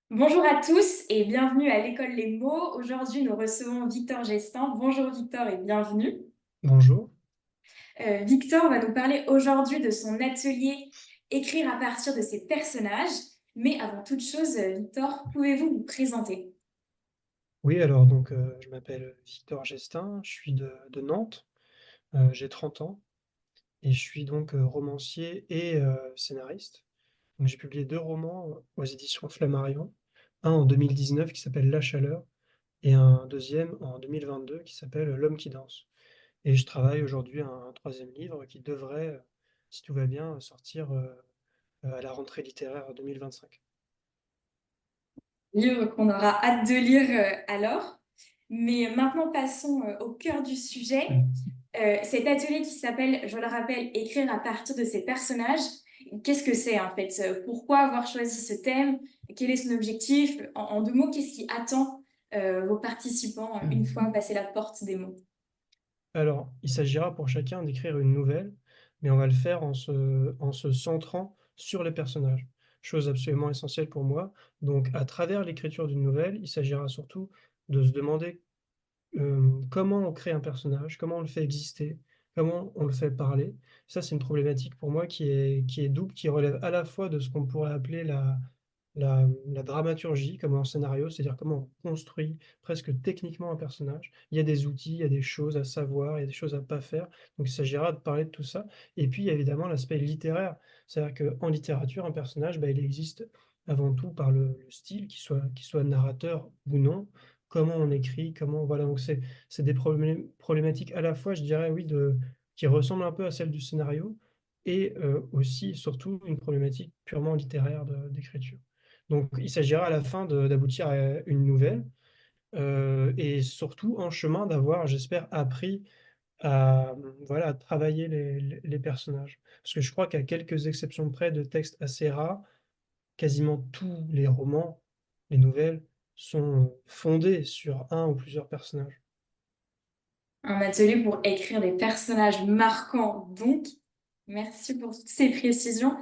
Bonjour à tous et bienvenue à l'École Les Mots. Aujourd'hui, nous recevons Victor Gestin. Bonjour Victor et bienvenue. Bonjour. Victor va nous parler aujourd'hui de son atelier Écrire à partir de ses personnages. Mais avant toute chose, Victor, pouvez-vous vous présenter? Oui, alors je m'appelle Victor Gestin, je suis de Nantes, j'ai 30 ans et je suis romancier et scénariste. Donc j'ai publié 2 romans aux éditions Flammarion, un en 2019 qui s'appelle La Chaleur et un deuxième en 2022 qui s'appelle L'Homme qui danse. Et je travaille aujourd'hui à un 3e livre qui devrait, si tout va bien, sortir à la rentrée littéraire 2025. Livre qu'on aura hâte de lire alors. Mais maintenant, passons au cœur du sujet. Cet atelier qui s'appelle, je le rappelle, Écrire à partir de ses personnages. Qu'est-ce que c'est en fait? Pourquoi avoir choisi ce thème? Quel est son objectif? En deux mots, qu'est-ce qui attend vos participants une fois passé la porte des mots? Alors, il s'agira pour chacun d'écrire une nouvelle, mais on va le faire en se centrant sur les personnages. Chose absolument essentielle pour moi. Donc, à travers l'écriture d'une nouvelle, il s'agira surtout de se demander comment on crée un personnage, comment on le fait exister, comment on le fait parler. Ça, c'est une problématique pour moi qui est double, qui relève à la fois de ce qu'on pourrait appeler la dramaturgie comme un scénario, c'est-à-dire comment on construit presque techniquement un personnage. Il y a des outils, il y a des choses à savoir, il y a des choses à pas faire, donc il s'agira de parler de tout ça. Et puis il y a évidemment l'aspect littéraire, c'est-à-dire qu'en littérature, un personnage, il existe avant tout par le style, qu'il soit narrateur ou non, comment on écrit, comment voilà, donc c'est des problématiques à la fois, je dirais, oui, qui ressemblent un peu à celle du scénario et aussi, surtout, une problématique purement littéraire d'écriture. Donc il s'agira à la fin d'aboutir à une nouvelle, et surtout en chemin d'avoir, j'espère, appris à, voilà, à travailler les personnages. Parce que je crois qu'à quelques exceptions près de textes assez rares, quasiment tous les romans, les nouvelles sont fondés sur un ou plusieurs personnages. Un atelier pour écrire des personnages marquants, donc. Merci pour toutes ces précisions.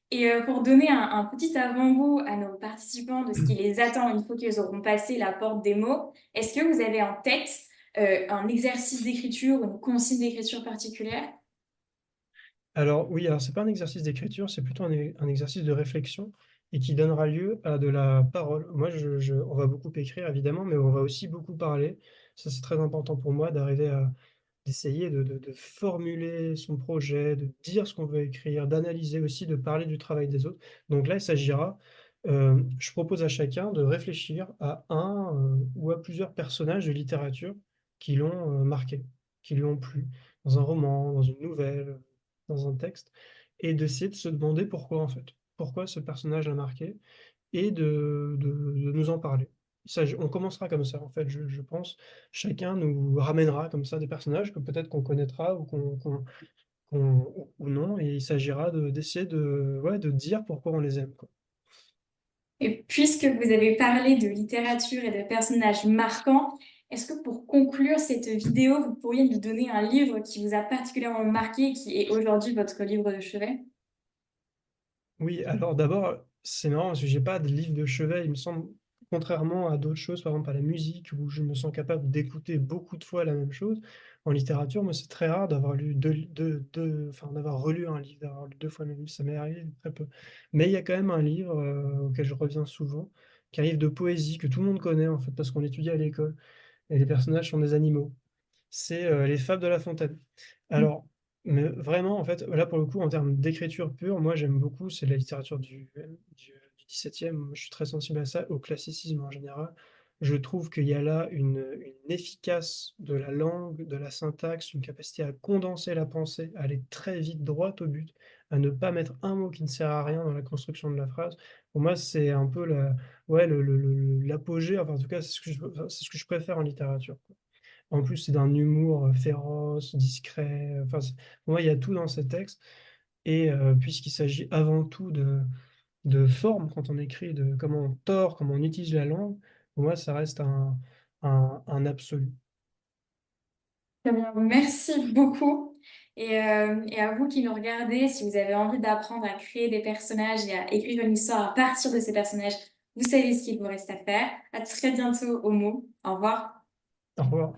Et pour donner un petit avant-goût à nos participants de ce qui les attend une fois qu'ils auront passé la porte des mots, est-ce que vous avez en tête un exercice d'écriture ou une consigne d'écriture particulière? Alors oui, alors c'est pas un exercice d'écriture, c'est plutôt un exercice de réflexion et qui donnera lieu à de la parole. Moi, on va beaucoup écrire évidemment, mais on va aussi beaucoup parler. Ça, c'est très important pour moi d'arriver à d'essayer de formuler son projet, de dire ce qu'on veut écrire, d'analyser aussi, de parler du travail des autres. Donc là, il s'agira, je propose à chacun de réfléchir à un ou à plusieurs personnages de littérature qui l'ont marqué, qui lui ont plu, dans un roman, dans une nouvelle, dans un texte, et d'essayer de se demander pourquoi en fait. Pourquoi ce personnage l'a marqué et de nous en parler. Ça, on commencera comme ça en fait, je pense. Chacun nous ramènera comme ça des personnages que peut-être qu'on connaîtra ou ou non, et il s'agira d'essayer ouais, de dire pourquoi on les aime, quoi. Et puisque vous avez parlé de littérature et de personnages marquants, est-ce que pour conclure cette vidéo, vous pourriez nous donner un livre qui vous a particulièrement marqué et qui est aujourd'hui votre livre de chevet? Oui, alors d'abord, c'est marrant parce que j'ai pas de livre de chevet, il me semble, contrairement à d'autres choses, par exemple à la musique, où je me sens capable d'écouter beaucoup de fois la même chose. En littérature, moi, c'est très rare d'avoir lu enfin, d'avoir relu un livre, d'avoir lu 2 fois le même livre, ça m'est arrivé très peu. Mais il y a quand même un livre, auquel je reviens souvent, qui est un livre de poésie que tout le monde connaît, en fait, parce qu'on l'étudie à l'école et les personnages sont des animaux. C'est, Les Fables de La Fontaine. Alors, mais vraiment, en fait, là, pour le coup, en termes d'écriture pure, moi, j'aime beaucoup, c'est la littérature du 17e. Moi, je suis très sensible à ça, au classicisme en général. Je trouve qu'il y a là une efficace de la langue, de la syntaxe, une capacité à condenser la pensée, à aller très vite, droit au but, à ne pas mettre un mot qui ne sert à rien dans la construction de la phrase. Pour moi, c'est un peu ouais, l'apogée, enfin, en tout cas, c'est ce que je préfère en littérature, quoi. En plus, c'est d'un humour, féroce, discret, enfin, pour moi, il y a tout dans ces textes et puisqu'il s'agit avant tout de forme quand on écrit, de comment on tord, comment on utilise la langue, pour moi, ça reste un absolu. Très bien, merci beaucoup. Et à vous qui nous regardez, si vous avez envie d'apprendre à créer des personnages et à écrire une histoire à partir de ces personnages, Vous savez ce qu'il vous reste à faire. À très bientôt au mot. Au revoir. Au revoir.